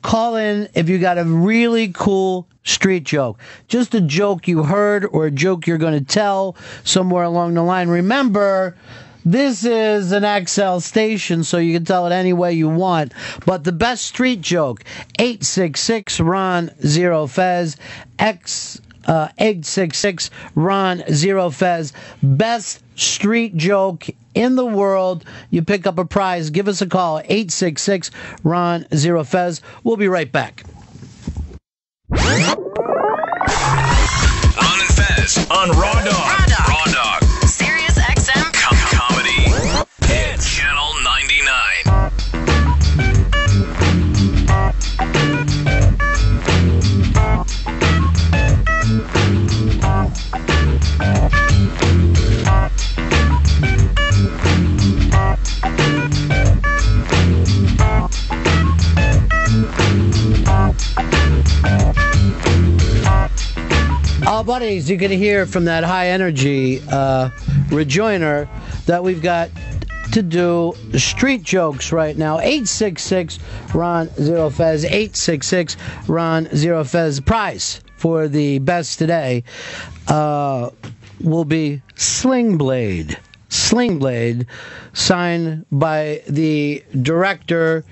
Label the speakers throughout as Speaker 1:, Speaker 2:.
Speaker 1: Call in if you got a really cool street joke. Just a joke you heard or a joke you're going to tell somewhere along the line. Remember, this is an XL station, so you can tell it any way you want. But the best street joke, 866-RON-0-FEZ, 866-RON-0-FEZ. Best street joke in the world. You pick up a prize. Give us a call, 866-RON-0-FEZ. We'll be right back.
Speaker 2: Ron and Fez on Raw Dog. Raw Dog.
Speaker 3: Sirius XM
Speaker 2: Comedy. Hits. Channel 99.
Speaker 1: Buddies, you can hear from that high energy rejoiner that we've got to do street jokes right now. 866-RON-0-FEZ, 866-RON-0-FEZ. Prize for the best today will be Sling Blade. Sling Blade, signed by the director,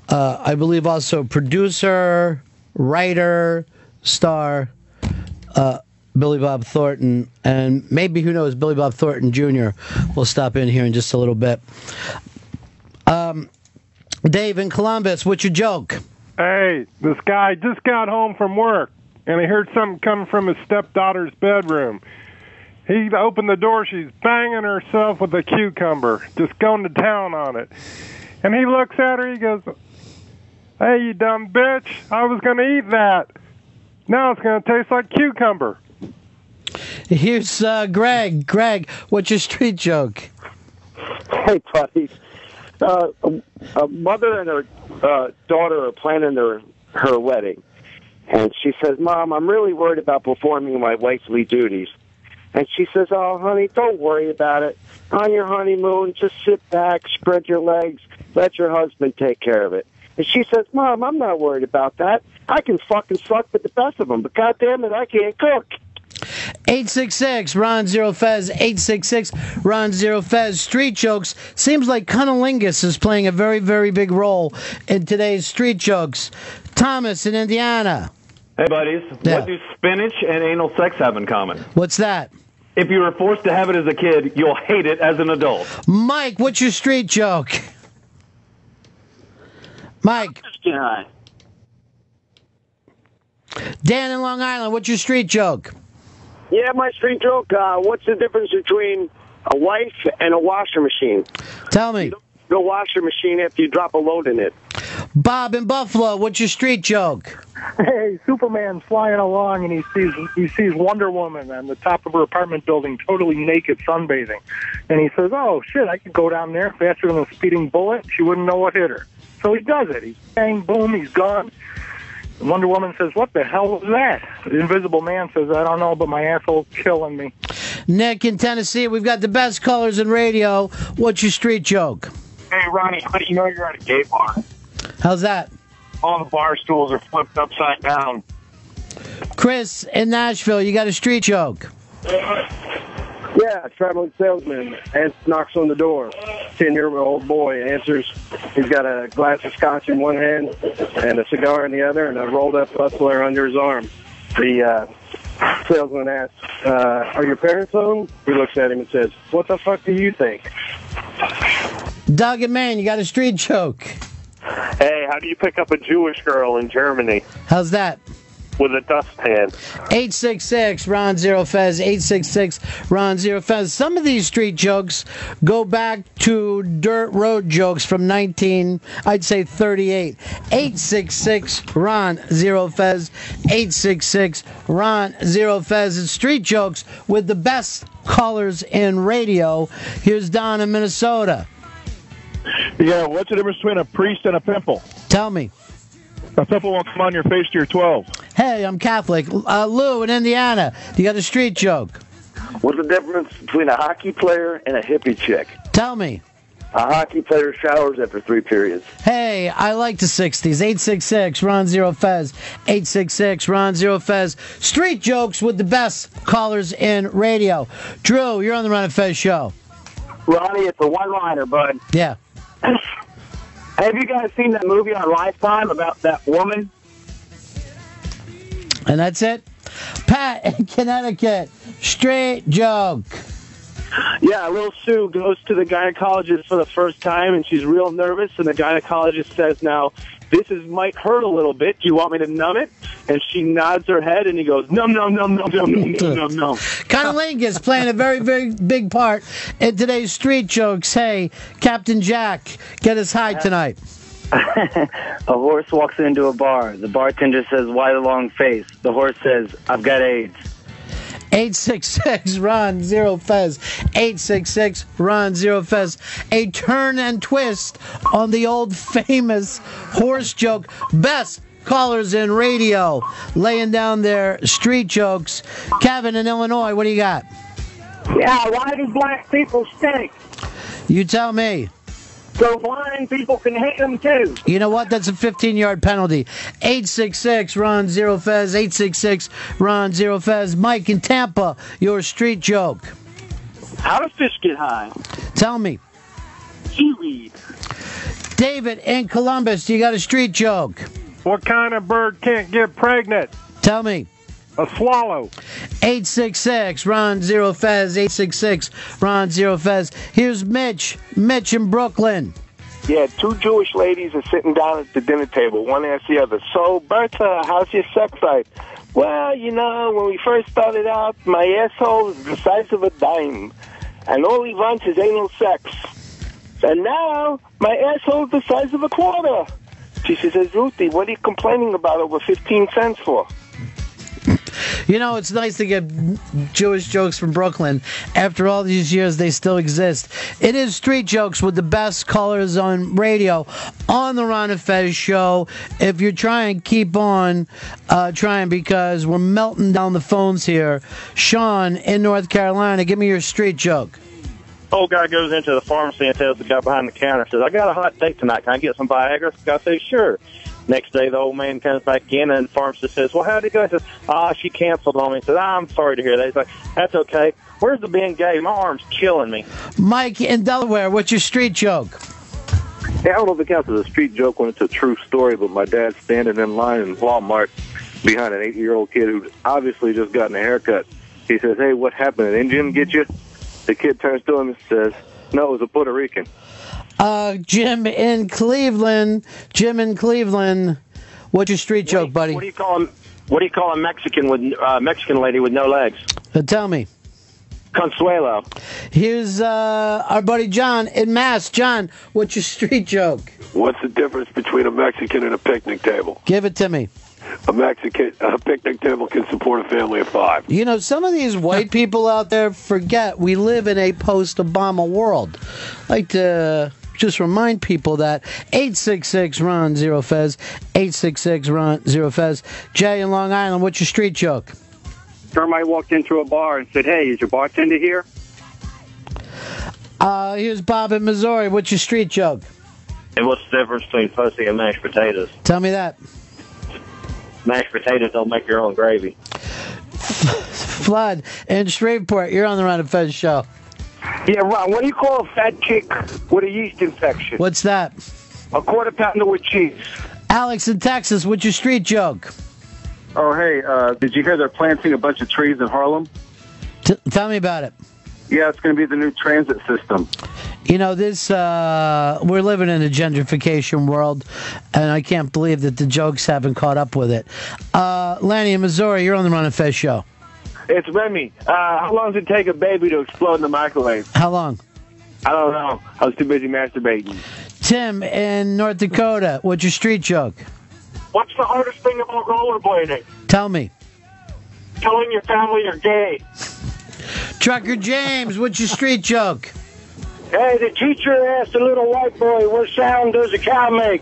Speaker 1: I believe also producer, writer, star, Billy Bob Thornton, and maybe, who knows, Billy Bob Thornton Jr. will stop in here in just a little bit. Dave in Columbus, what's your joke?
Speaker 4: Hey, this guy just got home from work, and he heard something coming from his stepdaughter's bedroom. He opened the door, she's banging herself with a cucumber, just going to town on it. And he looks at her, he goes, "Hey, you dumb bitch, I was going to eat that. Now it's going to taste like cucumber."
Speaker 1: Here's Greg. Greg, what's your street joke?
Speaker 5: Hey, buddy. A mother and her daughter are planning her wedding. And she says, "Mom, I'm really worried about performing my wifely duties." And she says, "Oh, honey, don't worry about it. On your honeymoon, just sit back, spread your legs, let your husband take care of it." And she says, "Mom, I'm not worried about that. I can fucking suck with the best of them, but goddamn it, I can't cook."
Speaker 1: 866-RON-0-FEZ, 866-RON-0-FEZ. Street jokes. Seems like cunnilingus is playing a very, very big role in today's street jokes. Thomas in Indiana.
Speaker 6: Hey, buddies.
Speaker 1: Yeah.
Speaker 6: What do spinach and anal sex have in common?
Speaker 1: What's that?
Speaker 6: If you were forced to have it as a kid, you'll hate it as an adult.
Speaker 1: Mike, what's your street joke? Mike. Dan in Long Island, what's your street joke?
Speaker 5: Yeah, my street joke, what's the difference between a wife and a washer machine?
Speaker 1: Tell me.
Speaker 5: The washer machine after you drop a load in it.
Speaker 1: Bob in Buffalo, what's your street joke?
Speaker 7: Hey, Superman's flying along and he sees Wonder Woman on the top of her apartment building, totally naked, sunbathing. And he says, "Oh, shit, I could go down there faster than a speeding bullet. She wouldn't know what hit her." So he does it. He's bang, boom, he's gone. And Wonder Woman says, "What the hell was that?" The Invisible Man says, "I don't know, but my asshole's killing me."
Speaker 1: Nick in Tennessee, we've got the best callers in radio. What's your street joke?
Speaker 8: Hey, Ronnie, how do you know you're at a gay bar?
Speaker 1: How's that?
Speaker 8: All the bar stools are flipped upside down.
Speaker 1: Chris in Nashville, you got a street joke?
Speaker 5: Yeah, traveling salesman knocks on the door. 10-year-old boy answers. He's got a glass of scotch in one hand and a cigar in the other and a rolled-up butler under his arm. The salesman asks, "Are your parents home?" He looks at him and says, "What the fuck do you think?"
Speaker 1: Doug and Maine, you got a street joke?
Speaker 8: Hey, how do you pick up a Jewish girl in Germany?
Speaker 1: How's that?
Speaker 8: With a dustpan.
Speaker 1: 866-RON-0-FEZ, 866-RON-0-FEZ. Some of these street jokes go back to dirt road jokes from 38. 866-RON-0-FEZ, 866-RON-0-FEZ. It's street jokes with the best callers in radio. Here's Don in Minnesota.
Speaker 4: Yeah, what's the difference between a priest and a pimple?
Speaker 1: Tell me.
Speaker 4: A pimple won't come on your face till you're 12.
Speaker 1: Hey, I'm Catholic. Lou in Indiana, you got a street joke?
Speaker 5: What's the difference between a hockey player and a hippie chick?
Speaker 1: Tell me.
Speaker 5: A hockey player showers after 3 periods.
Speaker 1: Hey, I like the 60s. 866 Ron Zero Fez. 866 Ron Zero Fez. Street jokes with the best callers in radio. Drew, you're on the Ron and Fez show.
Speaker 3: Ronnie, it's a one-liner, bud.
Speaker 1: Yeah.
Speaker 3: Have you guys seen that movie on Lifetime about that woman?
Speaker 1: And that's it? Pat in Connecticut. Straight joke.
Speaker 8: Yeah, little Sue goes to the gynecologist for the first time, and she's real nervous, and the gynecologist says, now, might hurt a little bit. Do you want me to numb it? And she nods her head, and he goes, numb.
Speaker 1: Conolingus playing a very, very big part in today's street jokes. Hey, Captain Jack, get us high tonight.
Speaker 9: A horse walks into a bar. The bartender says, why the long face? The horse says, I've got AIDS.
Speaker 1: 866 Ron Zero Fez. 866 Ron Zero Fez. A turn and twist on the old famous horse joke. Best callers in radio laying down their street jokes. Kevin in Illinois, what do you got?
Speaker 3: Yeah, why do black people stink?
Speaker 1: You tell me.
Speaker 3: So blind people can hate them too.
Speaker 1: You know what? That's a 15-yard penalty. 866 Ron Zero Fez. 866 Ron Zero Fez. Mike in Tampa, your street joke.
Speaker 8: How do fish get high?
Speaker 1: Tell me.
Speaker 8: Seaweed.
Speaker 1: David in Columbus, you got a street joke.
Speaker 4: What kind of bird can't get pregnant?
Speaker 1: Tell me.
Speaker 4: A swallow.
Speaker 1: 866 Ron Zero Fez. 866 Ron Zero Fez. Here's Mitch. Mitch in Brooklyn.
Speaker 10: Yeah, 2 Jewish ladies are sitting down at the dinner table. One asks the other, so, Bertha, how's your sex life? Well, you know, when we first started out, my asshole was the size of a dime. And all he wants is anal sex. And now, my asshole is the size of a quarter. She says, Ruthie, what are you complaining about over 15 cents for?
Speaker 1: You know, it's nice to get Jewish jokes from Brooklyn. After all these years, they still exist. It is Street Jokes with the best callers on radio on the Ron and Fez show. If you're trying, keep on trying because we're melting down the phones here. Sean in North Carolina, give me your street joke.
Speaker 8: Old guy goes into the pharmacy and tells the guy behind the counter, says, I got a hot date tonight. Can I get some Viagra? The guy says, sure. Next day, the old man comes back in, and the pharmacist says, well, how'd it go? He says, she canceled on me. He says, I'm sorry to hear that. He's like, that's okay. Where's the Ben Gay? My arm's killing me.
Speaker 1: Mike in Delaware, what's your street joke?
Speaker 11: Yeah, I don't know if it counts as a street joke when it's a true story, but my dad's standing in line in Walmart behind an 8-year-old kid who'd obviously just gotten a haircut. He says, hey, what happened? An Indian get you? The kid turns to him and says, no, it was a Puerto Rican.
Speaker 1: Jim in Cleveland. Jim in Cleveland. What's your street joke, buddy?
Speaker 8: What do you call a Mexican lady with no legs?
Speaker 1: Tell me.
Speaker 8: Consuelo.
Speaker 1: Here's our buddy John in Mass. John, what's your street joke?
Speaker 12: What's the difference between a Mexican and a picnic table?
Speaker 1: Give it to me.
Speaker 12: A picnic table can support a family of 5.
Speaker 1: You know, some of these white people out there forget we live in a post-Obama world. I like to just remind people that. 866 Ron Zero Fez. 866 Ron Zero Fez. Jay in Long Island, what's your street joke?
Speaker 13: Termite walked into a bar and said, hey, is your bartender here?
Speaker 1: Here's Bob in Missouri. What's your street joke?
Speaker 8: And what's the difference between pussy and mashed potatoes?
Speaker 1: Tell me that.
Speaker 8: Mashed potatoes don't make your own gravy.
Speaker 1: Flood in Shreveport, you're on the Ron and Fez show.
Speaker 3: Yeah, Ron, what do you call a fat chick with a yeast infection?
Speaker 1: What's that?
Speaker 3: A quarter pounder with cheese.
Speaker 1: Alex in Texas, what's your street joke?
Speaker 11: Oh, hey, did you hear they're planting a bunch of trees in Harlem?
Speaker 1: Tell me about it.
Speaker 11: Yeah, it's going to be the new transit system.
Speaker 1: You know, this, we're living in a gentrification world, and I can't believe that the jokes haven't caught up with it. Lanny in Missouri, you're on the Ron and Fez show.
Speaker 8: It's Remy. How long does it take a baby to explode in the microwave?
Speaker 1: How long?
Speaker 8: I don't know. I was too busy masturbating.
Speaker 1: Tim in North Dakota, what's your street joke?
Speaker 8: What's the hardest thing about rollerblading?
Speaker 1: Tell me.
Speaker 8: Telling your family you're gay.
Speaker 1: Trucker James, what's your street joke?
Speaker 3: Hey, the teacher asked the little white boy, what sound does a cow make?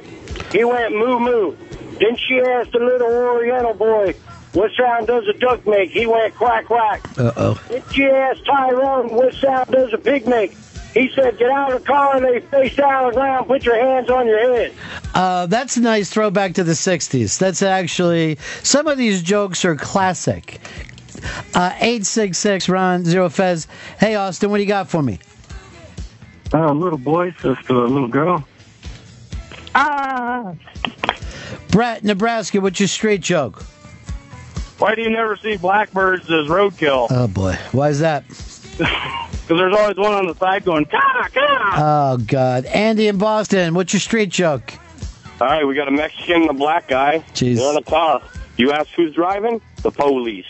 Speaker 3: He went, moo, moo. Then she asked the little Oriental boy, what sound does a duck make? He went, quack, quack.
Speaker 1: Uh-oh.
Speaker 3: Then she asked Tyrone, what sound does a pig make? He said, get out of the car, and they face down on the ground, put your hands on your head.
Speaker 1: That's a nice throwback to the 60s. That's actually, some of these jokes are classic. 866 Ron Zero Fez. Hey, Austin, what do you got for me?
Speaker 13: A little boy says to a little girl.
Speaker 1: Brett, Nebraska, what's your street joke?
Speaker 8: Why do you never see blackbirds as roadkill?
Speaker 1: Oh, boy. Why is that?
Speaker 8: Because there's always one on the side going, caw, caw.
Speaker 1: Oh, God. Andy in Boston, what's your street joke?
Speaker 8: All right, we got a Mexican and a black guy.
Speaker 1: Jeez.
Speaker 8: They're in a car. You ask who's driving? The police.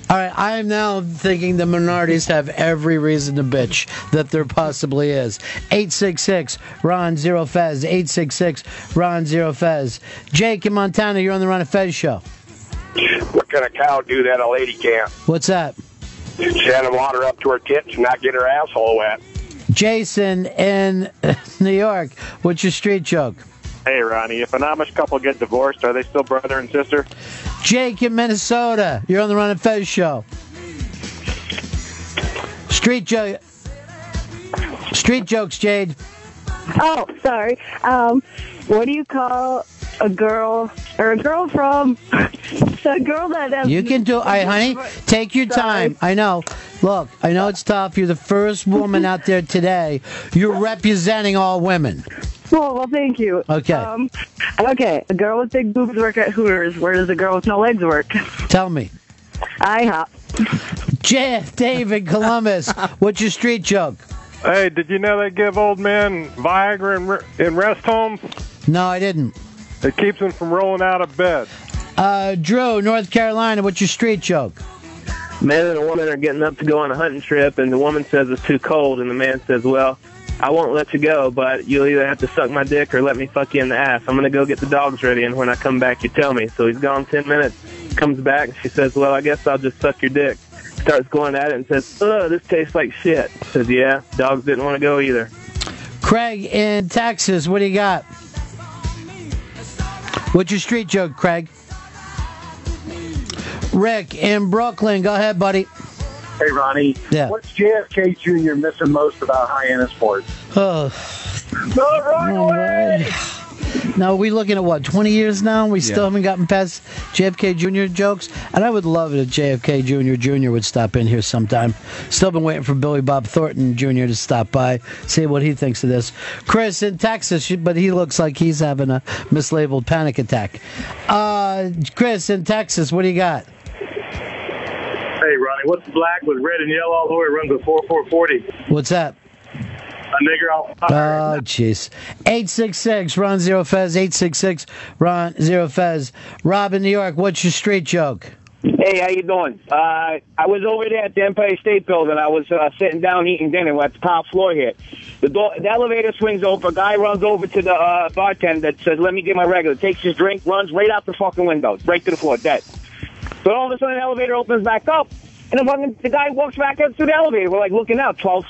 Speaker 1: All right, I am now thinking the minorities have every reason to bitch that there possibly is. 866 Ron Zero Fez. 866 Ron Zero Fez. Jake in Montana, you're on the Ron and Fez show.
Speaker 14: What can a cow do that a lady can't?
Speaker 1: What's that?
Speaker 14: Send water up to her tits and not get her asshole wet.
Speaker 1: Jason in New York, what's your street joke?
Speaker 8: Hey, Ronnie, if an Amish couple get divorced, are they still brother and sister?
Speaker 1: Jake in Minnesota, you're on the Ron and Fez show. Street jokes, Jade.
Speaker 15: Oh, sorry. What do you call a girl or a girl from a girl that
Speaker 1: You can do. Honey, take your time. I know. Look, I know it's tough. You're the first woman out there today. You're representing all women.
Speaker 15: Well, thank you.
Speaker 1: Okay.
Speaker 15: Okay, a girl with big boobs work at Hooters. Where does a girl with no legs work?
Speaker 1: Tell me.
Speaker 15: IHOP.
Speaker 1: David Columbus, what's your street joke?
Speaker 4: Hey, did you know they give old men Viagra in rest homes?
Speaker 1: No, I didn't.
Speaker 4: It keeps them from rolling out of bed.
Speaker 1: Drew, North Carolina, what's your street joke?
Speaker 16: Man and a woman are getting up to go on a hunting trip, and the woman says it's too cold, and the man says, well, I won't let you go, but you'll either have to suck my dick or let me fuck you in the ass. I'm going to go get the dogs ready, and when I come back, you tell me. So he's gone 10 minutes, comes back, and she says, well, I guess I'll just suck your dick. Starts going at it and says, oh, this tastes like shit. Says, yeah, dogs didn't want to go either.
Speaker 1: Craig in Texas, what do you got? What's your street joke, Craig? Rick in Brooklyn, go ahead, buddy.
Speaker 17: Hey, Ronnie.
Speaker 1: Yeah.
Speaker 17: What's JFK Jr. missing most about Hyannis Sports?
Speaker 1: Oh.
Speaker 17: No, run away!
Speaker 1: Now, are we looking at what, 20 years now? We still haven't gotten past JFK Jr. jokes? And I would love it if JFK Jr. would stop in here sometime. Still been waiting for Billy Bob Thornton Jr. to stop by, see what he thinks of this. Chris in Texas, but he looks like he's having a mislabeled panic attack. Chris in Texas, what do you got?
Speaker 18: Hey, Ronnie, what's black with red and yellow all the way runs a 4440?
Speaker 1: What's that?
Speaker 18: A nigger on fire.
Speaker 1: Oh, jeez. 866 Ron Zero Fez. 866 Ron Zero Fez. Rob in New York, what's your street joke?
Speaker 19: Hey, how you doing? I was over there at the Empire State Building. I was sitting down eating dinner at the top floor here. The elevator swings open. A guy runs over to the bartender that says, let me get my regular. Takes his drink, runs right out the fucking window, right to the floor, dead. But all of a sudden, the elevator opens back up, and the guy walks back up through the elevator. We're like looking out, 12,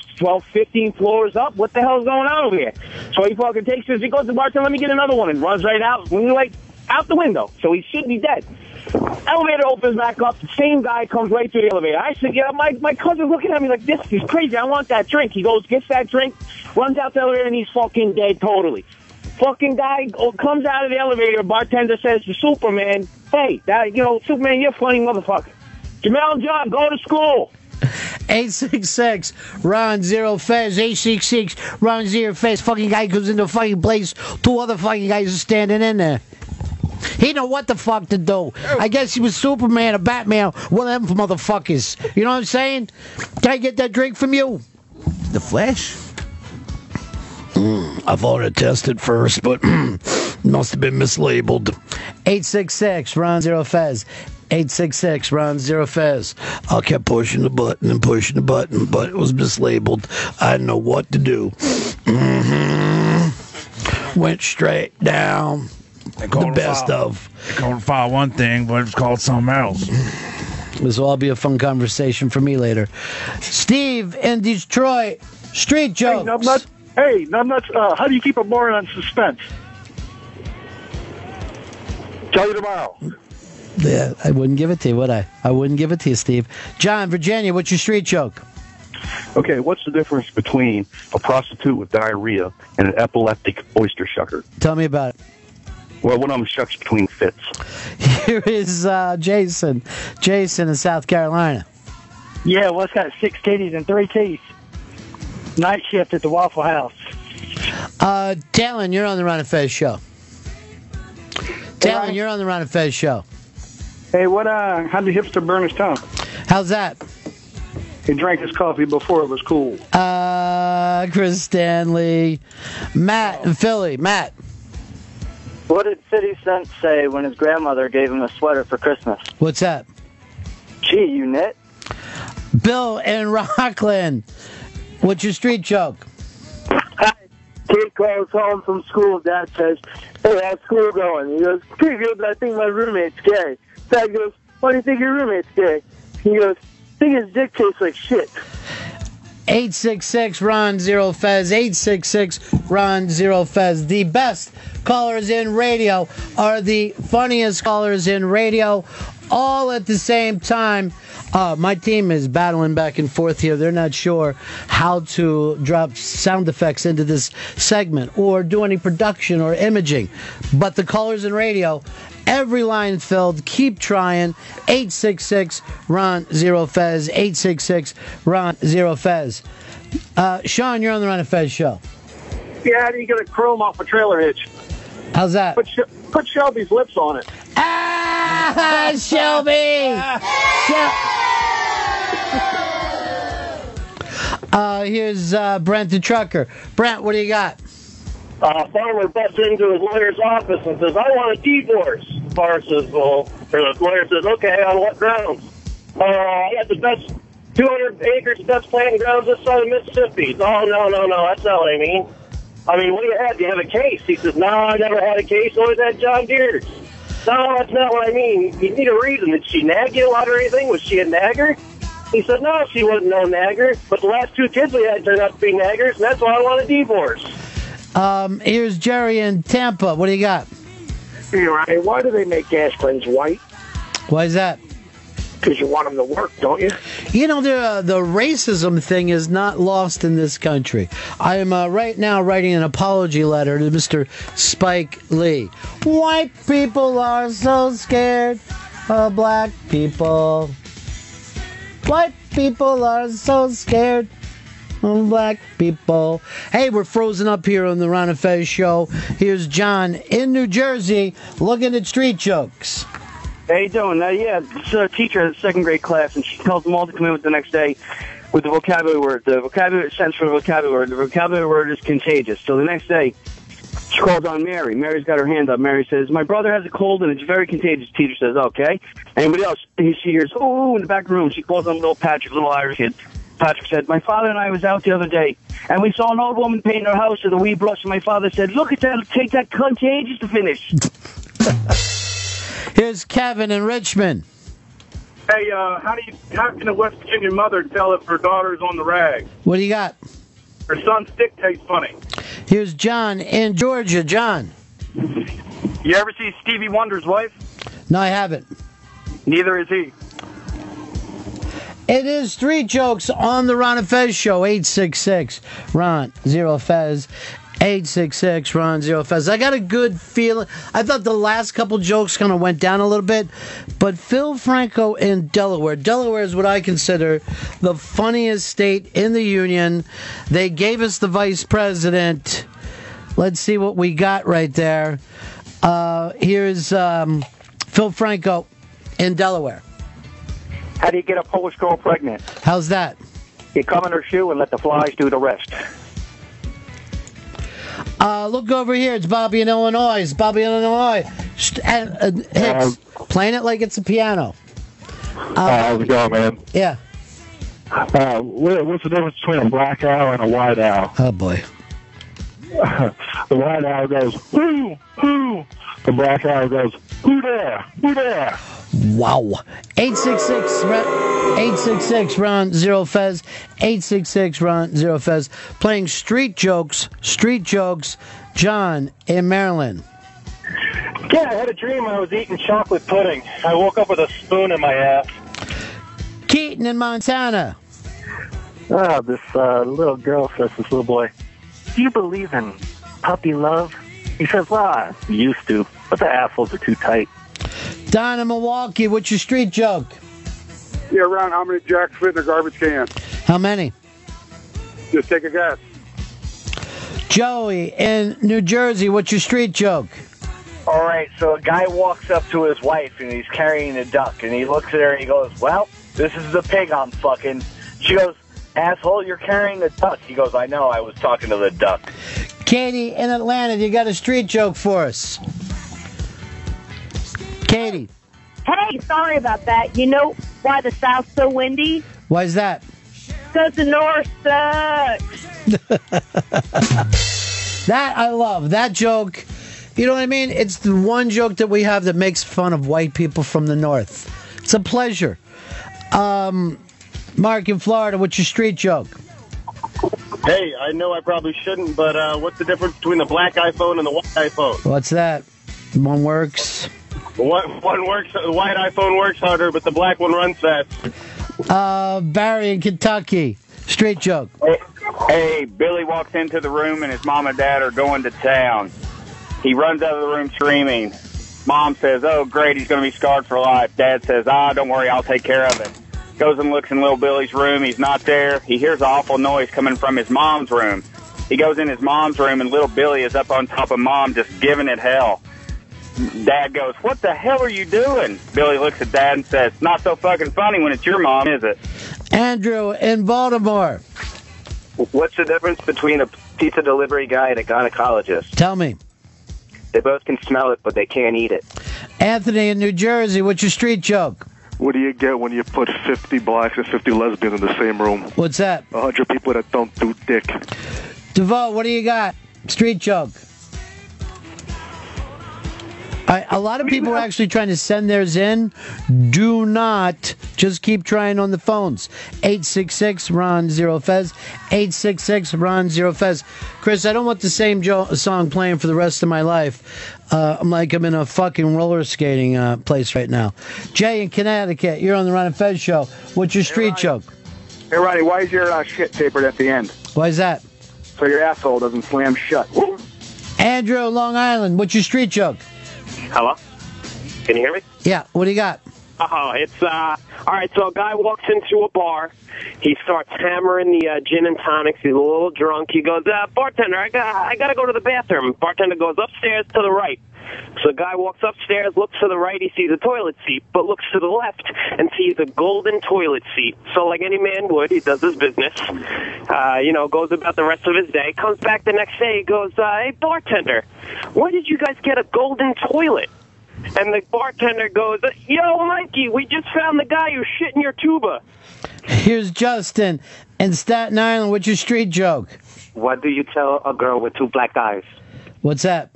Speaker 19: 15 floors up. What the hell's going on over here? So he fucking takes his, he goes to the bartender, let me get another one, and runs right out. When we're like, out the window. So he should be dead. Elevator opens back up. The same guy comes right through the elevator. I said, yeah, my cousin's looking at me like, this is crazy. I want that drink. He goes, gets that drink, runs out the elevator, and he's fucking dead totally. Fucking guy comes out of the elevator. Bartender says to Superman, hey, Superman, you're a funny motherfucker. Jamel and John, go to school.
Speaker 1: 866 Ron Zero Fez. 866 Ron Zero Fez. Fucking guy comes into a fucking place. Two other fucking guys are standing in there. He know what the fuck to do. I guess he was Superman or Batman, one of them motherfuckers. You know what I'm saying? Can I get that drink from you?
Speaker 20: The Flash?
Speaker 1: I thought it tested first, but must have been mislabeled. 866 Ron Zero Fez. 866 Ron Zero Fez. I kept pushing the button and pushing the button, but it was mislabeled. I didn't know what to do. Went straight down. The best of.
Speaker 20: They called it file one thing, but it's called something else.
Speaker 1: This will all be a fun conversation for me later. Steve in Detroit. Street jokes.
Speaker 17: Hey, Numbnuts, how do you keep a moron on suspense? Tell you tomorrow.
Speaker 1: Yeah, I wouldn't give it to you, would I? I wouldn't give it to you, Steve. John, Virginia, what's your street joke?
Speaker 12: Okay, what's the difference between a prostitute with diarrhea and an epileptic oyster shucker?
Speaker 1: Tell me about it.
Speaker 12: Well, one of them shucks between fits.
Speaker 1: Here is Jason. Jason in South Carolina.
Speaker 21: Yeah, what's got 6 titties and 3 teeth? Night shift at the Waffle House.
Speaker 1: Talon, you're on the Ron and Fez show. Talon, you're on the Ron and Fez show.
Speaker 13: Hey, how'd the hipster burn his tongue?
Speaker 1: How's that?
Speaker 13: He drank his coffee before it was cool.
Speaker 1: Chris Stanley. Matt in Philly. Matt.
Speaker 9: What did 50 Cent say when his grandmother gave him a sweater for Christmas?
Speaker 1: What's that?
Speaker 9: Gee, you knit?
Speaker 1: Bill in Rockland. What's your street joke?
Speaker 22: Kid calls home from school. Dad says, "Hey, how's school going?" He goes, "Pretty good, but I think my roommate's gay." Dad goes, "Why do you think your roommate's gay?" He goes, "I think his dick tastes like shit."
Speaker 1: 866 Ron Zero Fez. 866 Ron Zero Fez. The best callers in radio are the funniest callers in radio, all at the same time. My team is battling back and forth here. They're not sure how to drop sound effects into this segment or do any production or imaging. But the callers in radio, every line filled. Keep trying. 866 Ron Zero Fez. 866 Ron Zero Fez. Sean, you're on the Ron and Fez show.
Speaker 13: Yeah, how do you get a chrome off a trailer hitch?
Speaker 1: How's that?
Speaker 13: Put Shelby's lips on it.
Speaker 1: Ah, Shelby! Here's Brent the trucker. Brent, what do you got?
Speaker 23: Farmer busts into his lawyer's office and says, "I want a divorce." The farmer says, "Well," or the lawyer says, "Okay, on what grounds?" "I got the best 200 acres, best planting grounds this side of Mississippi." "Oh, no, that's not what I mean. I mean, what do you have? Do you have a case?" He says, "No, I never had a case. Always had John Deere's." "No, that's not what I mean. You need a reason. Did she nag you a lot or anything? Was she a nagger?" He said, "No, she wasn't no nagger. But the last 2 kids we had turned out to be naggers, and that's why I want a divorce."
Speaker 1: Here's Jerry in Tampa. What do you got?
Speaker 22: Hey, Ryan, why do they make gas cleanse white?
Speaker 1: Why is that?
Speaker 22: Because you want them to work, don't you?
Speaker 1: You know, the racism thing is not lost in this country. I am right now writing an apology letter to Mr. Spike Lee. White people are so scared of black people. White people are so scared of black people. Hey, we're frozen up here on the Ron and Fez show. Here's John in New Jersey looking at street jokes.
Speaker 19: How you doing? Yeah, it's a teacher in the 2nd grade class, and she tells them all to come in with the next day with the vocabulary word. The vocabulary sentence for the vocabulary word. The vocabulary word is contagious. So the next day, she calls on Mary. Mary's got her hand up. Mary says, "My brother has a cold, and it's very contagious." Teacher says, "Okay." Anybody else? She hears, "Oh," in the back room. She calls on little Patrick, little Irish kid. Patrick said, "My father and I was out the other day, and we saw an old woman painting her house with a wee brush, and my father said, 'Look at that, it'll take that contagious to finish.'"
Speaker 1: Here's Kevin in Richmond.
Speaker 18: Hey, how can a West Virginia mother tell if her daughter's on the rag?
Speaker 1: What do you got?
Speaker 18: Her son's dick tastes funny.
Speaker 1: Here's John in Georgia. John.
Speaker 18: You ever see Stevie Wonder's wife?
Speaker 1: No, I haven't.
Speaker 18: Neither is he.
Speaker 1: It is Street Jokes on the Ron and Fez show. 866 Ron Zero Fez. 866 Ron Zero Fez. I got a good feeling. I thought the last couple jokes kind of went down a little bit, but Phil Franco in Delaware. Delaware is what I consider the funniest state in the union. They gave us the vice president. Let's see what we got right there. Here's Phil Franco in Delaware.
Speaker 13: How do you get a Polish girl pregnant?
Speaker 1: How's that?
Speaker 13: You come in her shoe and let the flies do the rest.
Speaker 1: Look over here. It's Bobby in Illinois. It's Bobby in Illinois. Hicks, playing it like it's a piano.
Speaker 24: How's it going, man?
Speaker 1: Yeah.
Speaker 24: What's the difference between a black owl and a white owl?
Speaker 1: Oh, boy.
Speaker 24: The white owl goes, "Who? Who?" The black owl goes, "Who there? Who there?"
Speaker 1: Wow. 866 Ron Zero Fez. 866 Ron Zero Fez. Playing Street Jokes. John in Maryland.
Speaker 18: Yeah, I had a dream I was eating chocolate pudding. I woke up with a spoon in my ass.
Speaker 1: Keaton in Montana.
Speaker 17: This little girl says to this little boy, "Do you believe in puppy love?" He says, "Well, I used to, but the assholes are too tight."
Speaker 1: Don in Milwaukee, what's your street joke?
Speaker 18: Yeah, Ron, how many jacks fit in a garbage can?
Speaker 1: How many?
Speaker 18: Just take a guess.
Speaker 1: Joey in New Jersey, what's your street joke?
Speaker 2: All right, so a guy walks up to his wife, and he's carrying a duck, and he looks at her, and he goes, "Well, this is the pig I'm fucking." She goes, "Asshole, you're carrying the duck." He goes, "I know, I was talking to the duck."
Speaker 1: Katie in Atlanta, you got a street joke for us? Katie.
Speaker 15: Hey, sorry about that. You know why the South's so windy?
Speaker 1: Why is that?
Speaker 15: Because the North sucks.
Speaker 1: That I love. That joke, you know what I mean? It's the one joke that we have that makes fun of white people from the North. It's a pleasure. Mark in Florida, what's your street joke?
Speaker 5: Hey, I know I probably shouldn't, but what's the difference between the black iPhone and the white iPhone?
Speaker 1: What's that? One works.
Speaker 5: One works. The white iPhone works harder, but the black one runs fast.
Speaker 1: Barry in Kentucky, street joke.
Speaker 6: Hey, Billy walks into the room and his mom and dad are going to town. He runs out of the room screaming. Mom says, "Oh, great, he's going to be scarred for life." Dad says, "Don't worry, I'll take care of it." Goes and looks in little Billy's room. He's not there. He hears an awful noise coming from his mom's room. He goes in his mom's room, and little Billy is up on top of Mom just giving it hell. Dad goes, "What the hell are you doing?" Billy looks at Dad and says, "Not so fucking funny when it's your mom, is it?"
Speaker 1: Andrew in Baltimore.
Speaker 7: What's the difference between a pizza delivery guy and a gynecologist?
Speaker 1: Tell me.
Speaker 7: They both can smell it, but they can't eat it.
Speaker 1: Anthony in New Jersey, what's your street joke?
Speaker 12: What do you get when you put 50 blacks and 50 lesbians in the same room?
Speaker 1: What's that?
Speaker 12: 100 people that don't do dick.
Speaker 1: DeVoe, what do you got? Street joke. A lot of people are actually trying to send theirs in. Do not. Just keep trying on the phones. 866-RON-0-FEZ. 866-RON-0-FEZ. Chris, I don't want the same song playing for the rest of my life. I'm like I'm in a fucking roller skating place right now. Jay in Connecticut, you're on the Ron and Fez show. What's your street joke?
Speaker 13: Hey, Ronnie, why is your shit tapered at the end?
Speaker 1: Why is that?
Speaker 13: So your asshole doesn't slam shut.
Speaker 1: Andrew, Long Island, what's your street joke?
Speaker 23: Hello? Can you hear me?
Speaker 1: Yeah, what do you got?
Speaker 23: Oh, it's, all right, so a guy walks into a bar. He starts hammering the gin and tonics. He's a little drunk. He goes, "Bartender, I gotta go to the bathroom." Bartender goes, "Upstairs to the right." So the guy walks upstairs, looks to the right, he sees a toilet seat, but looks to the left and sees a golden toilet seat. So like any man would, he does his business, goes about the rest of his day, comes back the next day, he goes, "Hey, bartender, why did you guys get a golden toilet?" And the bartender goes, "Yo, Mikey, we just found the guy who shit in your tuba."
Speaker 1: Here's Justin in Staten Island. What's your street joke?
Speaker 7: What do you tell a girl with two black eyes?
Speaker 1: What's that?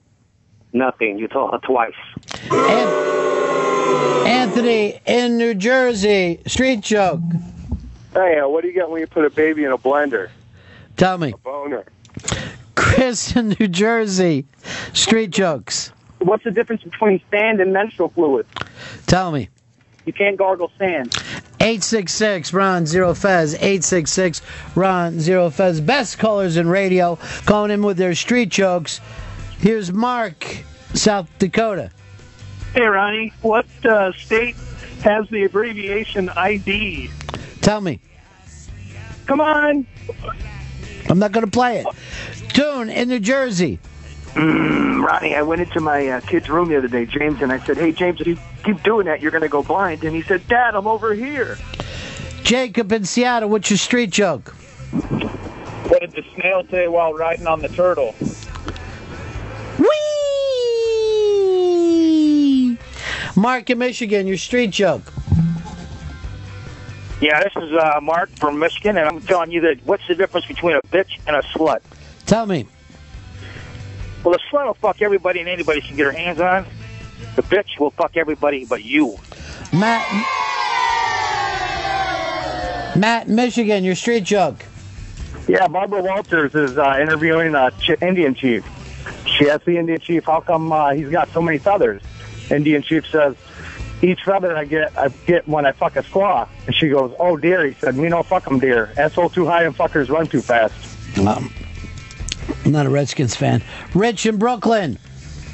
Speaker 7: Nothing. You told her twice.
Speaker 1: Anthony in New Jersey. Street joke.
Speaker 18: Hey, what do you get when you put a baby in a blender?
Speaker 1: Tell me.
Speaker 18: A boner.
Speaker 1: Chris in New Jersey. Street jokes.
Speaker 21: What's the difference between sand and menstrual fluid?
Speaker 1: Tell me.
Speaker 21: You can't gargle sand.
Speaker 1: 866-RON-0-FEZ. 866-RON-0-FEZ. Best callers in radio calling in with their street jokes. Here's Mark, South Dakota.
Speaker 21: Hey, Ronnie, what state has the abbreviation ID?
Speaker 1: Tell me.
Speaker 21: Come on.
Speaker 1: I'm not going to play it. Tune in New Jersey.
Speaker 17: Ronnie, I went into my kid's room the other day, James, and I said, "Hey, James, if you keep doing that, you're going to go blind." And he said, "Dad, I'm over here."
Speaker 1: Jacob in Seattle, what's your street joke?
Speaker 13: What did the snail say while riding on the turtle?
Speaker 1: Whee! Mark in Michigan, your street joke.
Speaker 19: Yeah, this is Mark from Michigan, and I'm telling you that what's the difference between a bitch and a slut?
Speaker 1: Tell me.
Speaker 19: Well, the slut will fuck everybody and anybody she can get her hands on. The bitch will fuck everybody but you.
Speaker 1: Matt, Michigan, your street joke.
Speaker 13: Yeah, Barbara Walters is interviewing a Indian chief. She asks the Indian chief, how come he's got so many feathers? Indian chief says,
Speaker 21: each feather I get when I fuck a squaw. And she goes, oh, dear. He said, me no fuck 'em, dear. Asshole too high and fuckers run too fast.
Speaker 1: I'm not a Redskins fan. Rich in Brooklyn.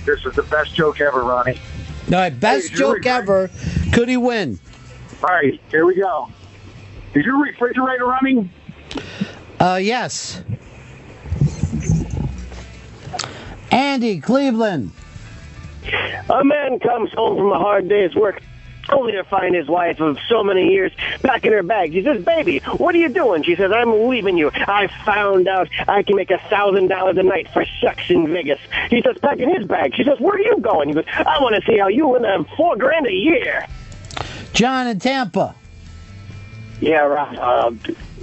Speaker 3: This is the best joke ever, Ronnie.
Speaker 1: All right, best joke ever. Could he win?
Speaker 3: All right, here we go. Is your refrigerator running?
Speaker 1: Yes. Andy, Cleveland.
Speaker 23: A man comes home from a hard day's work only to find his wife of so many years back in her bag. He says, baby, what are you doing? She says, I'm leaving you. I found out I can make $1,000 a night for sex in Vegas. He says, pack in his bag. She says, where are you going? He goes, I want to see how you win $4,000 a year.
Speaker 1: John in Tampa.
Speaker 23: Yeah, right.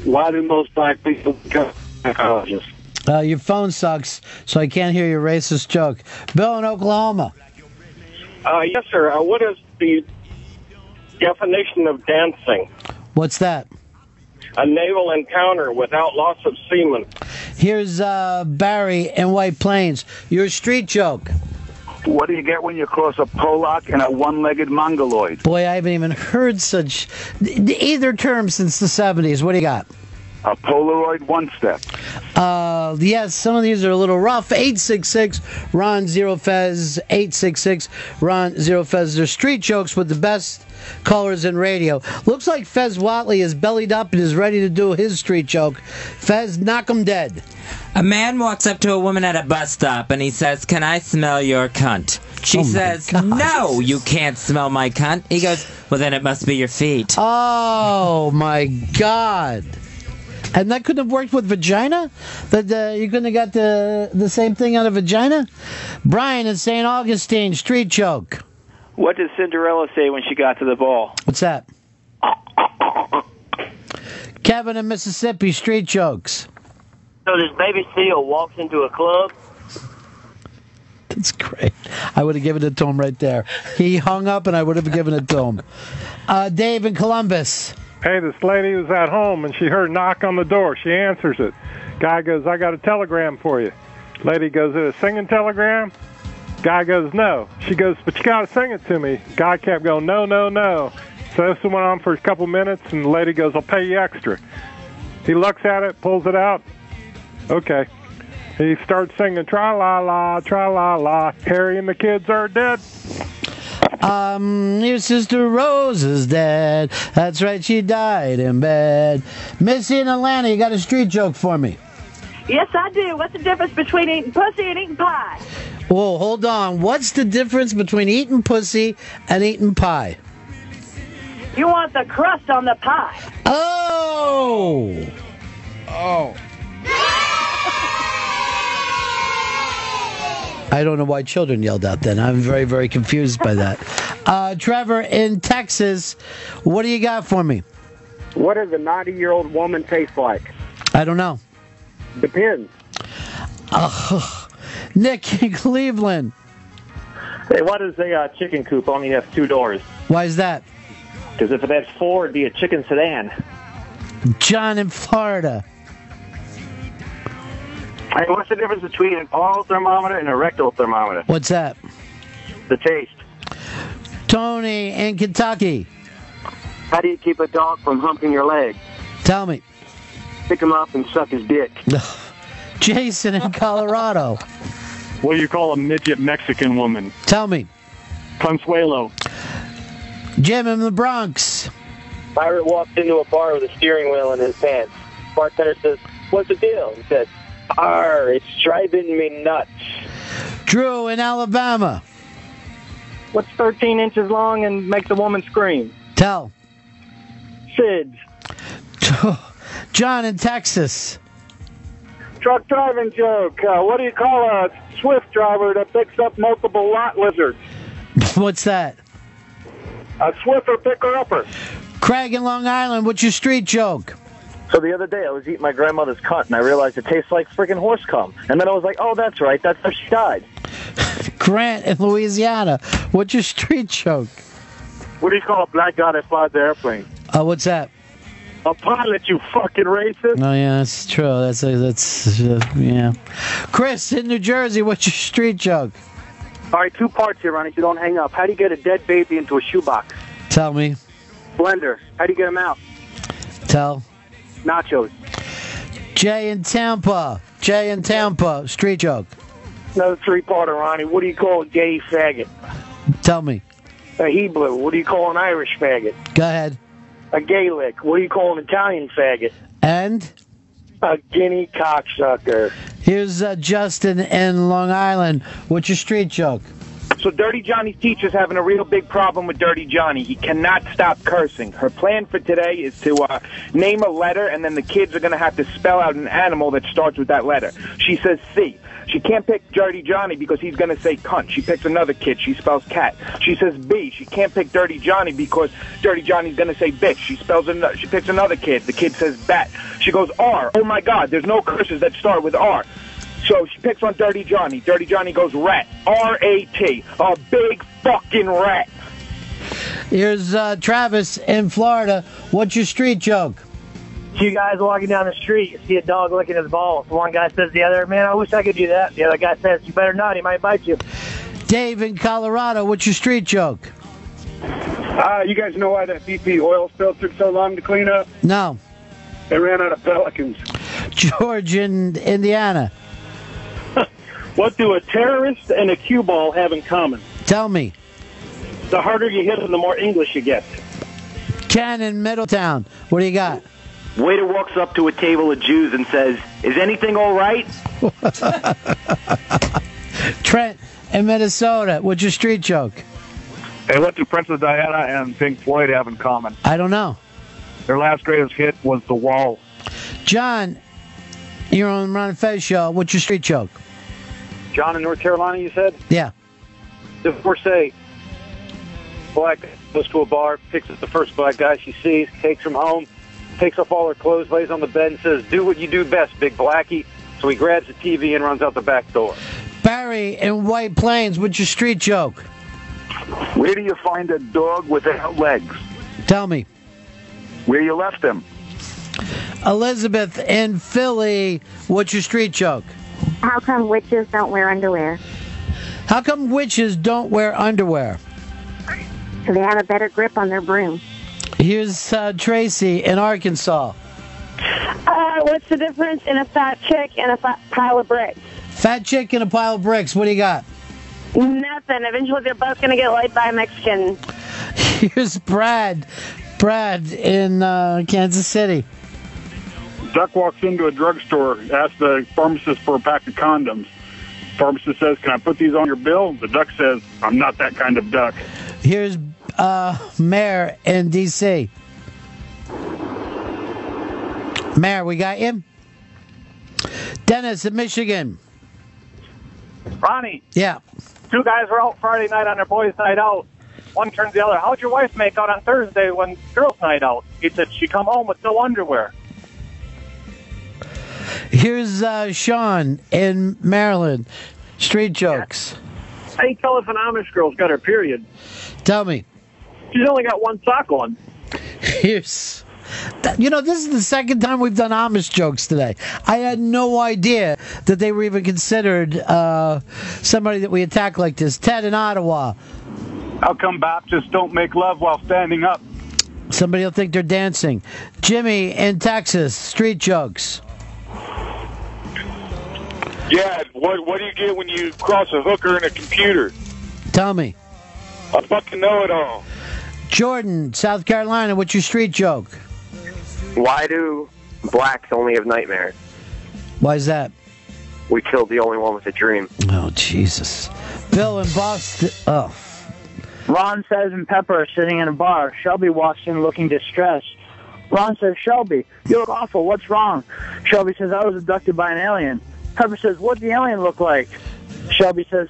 Speaker 23: Why do most black people become psychologists?
Speaker 1: Your phone sucks, so I can't hear your racist joke. Bill in Oklahoma.
Speaker 8: Yes, sir. What is the definition of dancing?
Speaker 1: What's that?
Speaker 8: A naval encounter without loss of semen.
Speaker 1: Here's Barry in White Plains. Your street joke.
Speaker 3: What do you get when you cross a Pollock and a one-legged Mongoloid?
Speaker 1: Boy, I haven't even heard such either term since the 70s. What do you got?
Speaker 3: A Polaroid one-step.
Speaker 1: Yes, some of these are a little rough. 866 Ron Zero Fez. 866 Ron Zero Fez. They're street jokes with the best callers in radio. Looks like Fez Watley is bellied up and is ready to do his street joke. Fez, knock 'em dead.
Speaker 10: A man walks up to a woman at a bus stop and he says, "Can I smell your cunt?" She says, "No, you can't smell my cunt." He goes, "Well, then it must be your feet."
Speaker 1: Oh, my God. And that couldn't have worked with vagina? That you couldn't have got the same thing out of vagina? Brian in St. Augustine, street joke.
Speaker 11: What did Cinderella say when she got to the ball?
Speaker 1: What's that? Kevin in Mississippi, street jokes.
Speaker 23: So this baby seal walks into a club.
Speaker 1: That's great. I would have given it to him right there. He hung up and I would have given it to him. Dave in Columbus.
Speaker 4: Hey, this lady was at home and she heard a knock on the door. She answers it. Guy goes, I got a telegram for you. Lady goes, is it a singing telegram? Guy goes, no. She goes, but you got to sing it to me. Guy kept going, no, no, no. So this went on for a couple minutes and the lady goes, I'll pay you extra. He looks at it, pulls it out. Okay. He starts singing, tra-la-la, tra-la-la, Harry and the kids are dead.
Speaker 1: Your sister Rose is dead. That's right, she died in bed. Missy in Atlanta, you got a street joke for me?
Speaker 15: Yes, I do. What's the difference between eating pussy and eating pie?
Speaker 1: Whoa, hold on. What's the difference between eating pussy and eating pie?
Speaker 15: You want the crust on the pie.
Speaker 1: Oh!
Speaker 20: Oh.
Speaker 1: I don't know why children yelled out then. I'm very, very confused by that. Trevor in Texas, what do you got for me?
Speaker 23: What does a 90-year-old woman taste like?
Speaker 1: I don't know.
Speaker 23: Depends.
Speaker 1: Nick in Cleveland.
Speaker 13: Hey, why does a chicken coop only have 2 doors?
Speaker 1: Why is that?
Speaker 13: Because if it had 4, it'd be a chicken sedan.
Speaker 1: John in Florida.
Speaker 23: Hey, what's the difference between an oral thermometer and a rectal thermometer?
Speaker 1: What's that?
Speaker 23: The taste.
Speaker 1: Tony in Kentucky.
Speaker 23: How do you keep a dog from humping your leg?
Speaker 1: Tell me.
Speaker 23: Pick him up and suck his dick.
Speaker 1: Jason in Colorado.
Speaker 12: What do you call a midget Mexican woman?
Speaker 1: Tell me.
Speaker 12: Consuelo.
Speaker 1: Jim in the Bronx.
Speaker 23: Pirate walked into a bar with a steering wheel in his pants. Bartender says, what's the deal? He said, it's driving me nuts.
Speaker 1: Drew in Alabama.
Speaker 21: What's 13 inches long and makes a woman scream?
Speaker 1: Tell.
Speaker 21: SIDS.
Speaker 1: John in Texas.
Speaker 23: Truck driving joke. What do you call a Swift driver that picks up multiple lot lizards?
Speaker 1: What's that?
Speaker 23: A Swiffer picker-upper.
Speaker 1: Craig in Long Island, what's your street joke?
Speaker 13: So the other day, I was eating my grandmother's cunt, and I realized it tastes like friggin' horse cum. And then I was like, oh, that's right, that's how she died.
Speaker 1: Grant in Louisiana, what's your street joke?
Speaker 23: What do you call a black guy that flies the airplane?
Speaker 1: What's that?
Speaker 23: A pilot, you fucking racist.
Speaker 1: Oh, yeah, that's true. That's yeah. Chris in New Jersey, what's your street joke?
Speaker 23: All right, 2 parts here, Ronnie, so don't hang up. How do you get a dead baby into a shoebox?
Speaker 1: Tell me.
Speaker 23: Blender. How do you get them out?
Speaker 1: Tell.
Speaker 23: Nachos.
Speaker 1: Jay in Tampa. Jay in Tampa. Street joke.
Speaker 23: Another 3-parter, Ronnie. What do you call a gay faggot?
Speaker 1: Tell me.
Speaker 23: A Hebrew. What do you call an Irish faggot?
Speaker 1: Go ahead.
Speaker 23: A Gaelic. What do you call an Italian faggot?
Speaker 1: And?
Speaker 23: A guinea cocksucker.
Speaker 1: Here's Justin in Long Island. What's your street joke?
Speaker 6: So Dirty Johnny's teacher's having a real big problem with Dirty Johnny. He cannot stop cursing. Her plan for today is to name a letter, and then the kids are going to have to spell out an animal that starts with that letter. She says C. She can't pick Dirty Johnny because he's going to say cunt. She picks another kid. She spells cat. She says B. She can't pick Dirty Johnny because Dirty Johnny's going to say bitch. She picks another kid. The kid says bat. She goes R. Oh, my God. There's no curses that start with R. So she picks on Dirty Johnny. Dirty Johnny goes rat. R-A-T. A big fucking rat.
Speaker 1: Here's Travis in Florida. What's your street joke?
Speaker 23: Two guys walking down the street, you see a dog licking his balls. One guy says to the other, man, I wish I could do that. The other guy says, you better not, he might bite you.
Speaker 1: Dave in Colorado. What's your street joke?
Speaker 18: You guys know why that BP oil spill took so long to clean up?
Speaker 1: No.
Speaker 18: They ran out of pelicans.
Speaker 1: George in Indiana.
Speaker 18: What do a terrorist and a cue ball have in common?
Speaker 1: Tell me.
Speaker 18: The harder you hit them, the more English you get.
Speaker 1: Ken in Middletown. What do you got?
Speaker 7: Waiter walks up to a table of Jews and says, is anything all right?
Speaker 1: Trent in Minnesota. What's your street joke?
Speaker 12: Hey, what do Princess Diana and Pink Floyd have in common?
Speaker 1: I don't know.
Speaker 12: Their last greatest hit was The Wall.
Speaker 1: John, you're on the Ron and Fez show. What's your street joke?
Speaker 23: John in North Carolina, you said?
Speaker 1: Yeah.
Speaker 23: Divorcee. Black guy goes to a bar, picks up the first black guy she sees, takes him home, takes off all her clothes, lays on the bed and says, do what you do best, big blackie. So he grabs the TV and runs out the back door.
Speaker 1: Barry in White Plains. What's your street joke?
Speaker 3: Where do you find a dog without legs?
Speaker 1: Tell me.
Speaker 3: Where you left him.
Speaker 1: Elizabeth in Philly. What's your street joke?
Speaker 9: How come witches don't wear underwear?
Speaker 1: How come witches don't wear underwear?
Speaker 9: So they have a better grip on their broom.
Speaker 1: Here's Tracy in Arkansas.
Speaker 15: What's the difference in a fat chick and a fat pile of bricks?
Speaker 1: Fat chick and a pile of bricks. What do you got?
Speaker 15: Nothing. Eventually they're both going to get laid by a Mexican.
Speaker 1: Here's Brad. Brad in Kansas City.
Speaker 18: Duck walks into a drugstore, asks the pharmacist for a pack of condoms. Pharmacist says, can I put these on your bill? The duck says, I'm not that kind of duck.
Speaker 1: Here's Mayor in D.C. Mayor, we got you? Dennis in Michigan.
Speaker 23: Ronnie.
Speaker 1: Yeah.
Speaker 23: 2 guys were out Friday night on their boys' night out. One turns to the other, how'd your wife make out on Thursday when girls' night out? He said, she come home with no underwear.
Speaker 1: Here's Sean in Maryland. Street jokes.
Speaker 23: How do you tell if an Amish girl's got her period?
Speaker 1: Tell me.
Speaker 23: She's only got one sock on.
Speaker 1: Here's... this is the second time we've done Amish jokes today. I had no idea that they were even considered somebody that we attack like this. Ted in Ottawa.
Speaker 18: How come Baptists don't make love while standing up?
Speaker 1: Somebody will think they're dancing. Jimmy in Texas. Street jokes.
Speaker 14: Yeah, what do you get when you cross a hooker in a computer?
Speaker 1: Tell me.
Speaker 14: I fucking know it all.
Speaker 1: Jordan, South Carolina, what's your street joke?
Speaker 7: Why do blacks only have nightmares?
Speaker 1: Why is that?
Speaker 7: We killed the only one with a dream.
Speaker 1: Oh, Jesus. Bill in Boston. Oh.
Speaker 21: Ron says and Pepper are sitting in a bar. Shelby walks in looking distressed. Ron says, Shelby, you look awful. What's wrong? Shelby says, I was abducted by an alien. Pepper says, what'd the alien look like? Shelby says.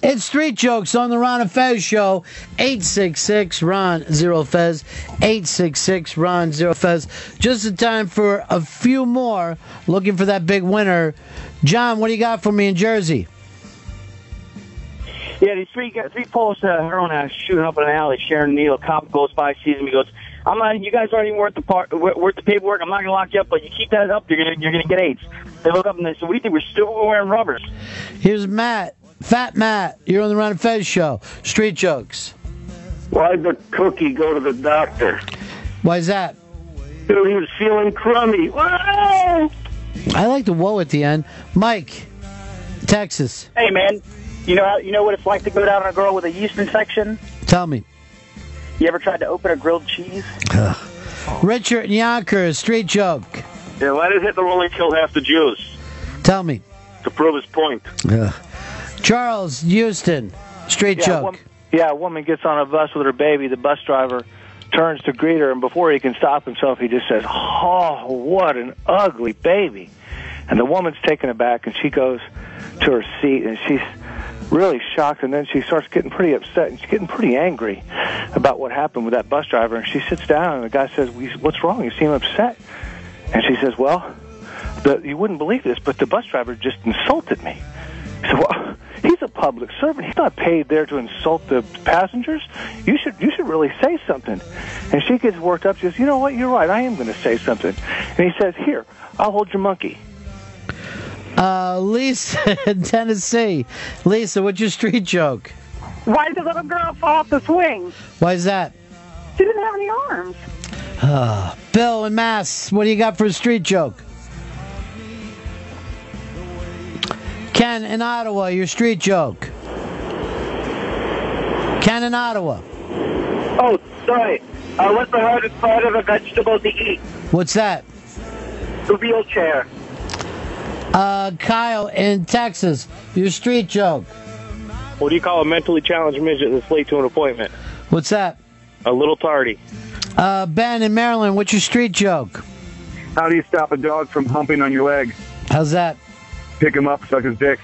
Speaker 1: It's Street Jokes on the Ron and Fez Show. 866-RON-0-FEZ. 866-RON-0-FEZ. Just in time for a few more. Looking for that big winner. John, what do you got for me in Jersey?
Speaker 19: Yeah, these three Poles are on shooting up in an alley, sharing a needle. A cop goes by, sees him, he goes,
Speaker 11: I'm not. You guys aren't even worth the paperwork. I'm not going to lock you up, but you keep that up, you're gonna get AIDS. They look up and they say, "What do you think? We're still wearing rubbers."
Speaker 1: Here's Matt, Fat Matt. You're on the Ron and Fez show. Street jokes.
Speaker 23: Why'd the cookie go to the doctor?
Speaker 1: Why's that?
Speaker 23: Dude, he was feeling crummy. Whoa!
Speaker 1: I like the whoa at the end. Mike, Texas.
Speaker 11: Hey, man. You know what it's like to go down on a girl with a yeast infection?
Speaker 1: Tell me.
Speaker 11: You ever tried to open a grilled cheese?
Speaker 1: Richard in Yonkers, street joke.
Speaker 14: Yeah, why did Hitler only kill half the Jews?
Speaker 1: Tell me.
Speaker 14: To prove his point.
Speaker 1: Charles, Houston, street joke.
Speaker 13: A woman gets on a bus with her baby. The bus driver turns to greet her, and before he can stop himself, he just says, "Oh, what an ugly baby." And the woman's taken aback, and she goes to her seat, and she's really shocked, and then she starts getting pretty upset, and she's getting pretty angry about what happened with that bus driver. And she sits down, and the guy says, "What's wrong? You seem upset." And she says, "Well, you wouldn't believe this, but the bus driver just insulted me." He said, "Well, he's a public servant. He's not paid there to insult the passengers. You should really say something." And she gets worked up. She says, "You know what? You're right. I am going to say something." And he says, "Here, I'll hold your monkey."
Speaker 1: Lisa in Tennessee. Lisa, what's your street joke?
Speaker 15: Why did the little girl fall off the swing?
Speaker 1: Why is that?
Speaker 15: She didn't have any arms.
Speaker 1: Bill in Mass, what do you got for a street joke? Ken in Ottawa, your street joke. Ken in Ottawa.
Speaker 23: Oh, sorry. What's the hardest part of a vegetable to eat?
Speaker 1: What's that?
Speaker 23: The wheelchair.
Speaker 1: Kyle in Texas, your street joke.
Speaker 8: What do you call a mentally challenged midget that's late to an appointment?
Speaker 1: What's that?
Speaker 8: A little tardy.
Speaker 1: Ben in Maryland, what's your street joke?
Speaker 18: How do you stop a dog from humping on your leg?
Speaker 1: How's that?
Speaker 18: Pick him up, suck his dick.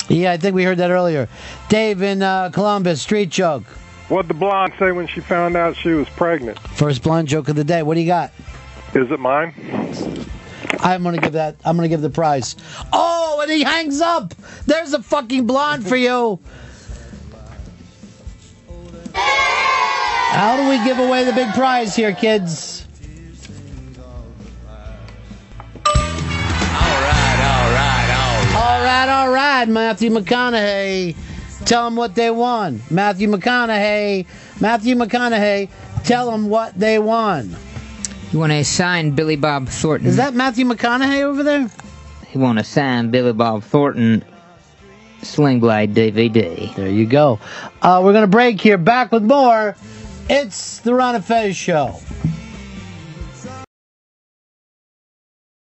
Speaker 1: Yeah, I think we heard that earlier. Dave in Columbus, street joke.
Speaker 4: What'd the blonde say when she found out she was pregnant?
Speaker 1: First blonde joke of the day. What do you got?
Speaker 4: Is it mine?
Speaker 1: I'm gonna give the prize. Oh, and he hangs up. There's a fucking blonde for you. How do we give away the big prize here, kids? All right, Matthew McConaughey. Tell them what they won. Matthew McConaughey, tell them what they won.
Speaker 2: You want to sign Billy Bob Thornton?
Speaker 1: Is that Matthew McConaughey over there?
Speaker 2: You want to sign Billy Bob Thornton Sling Blade DVD.
Speaker 1: There you go. We're going to break here. Back with more. It's the Ron and Fez Show.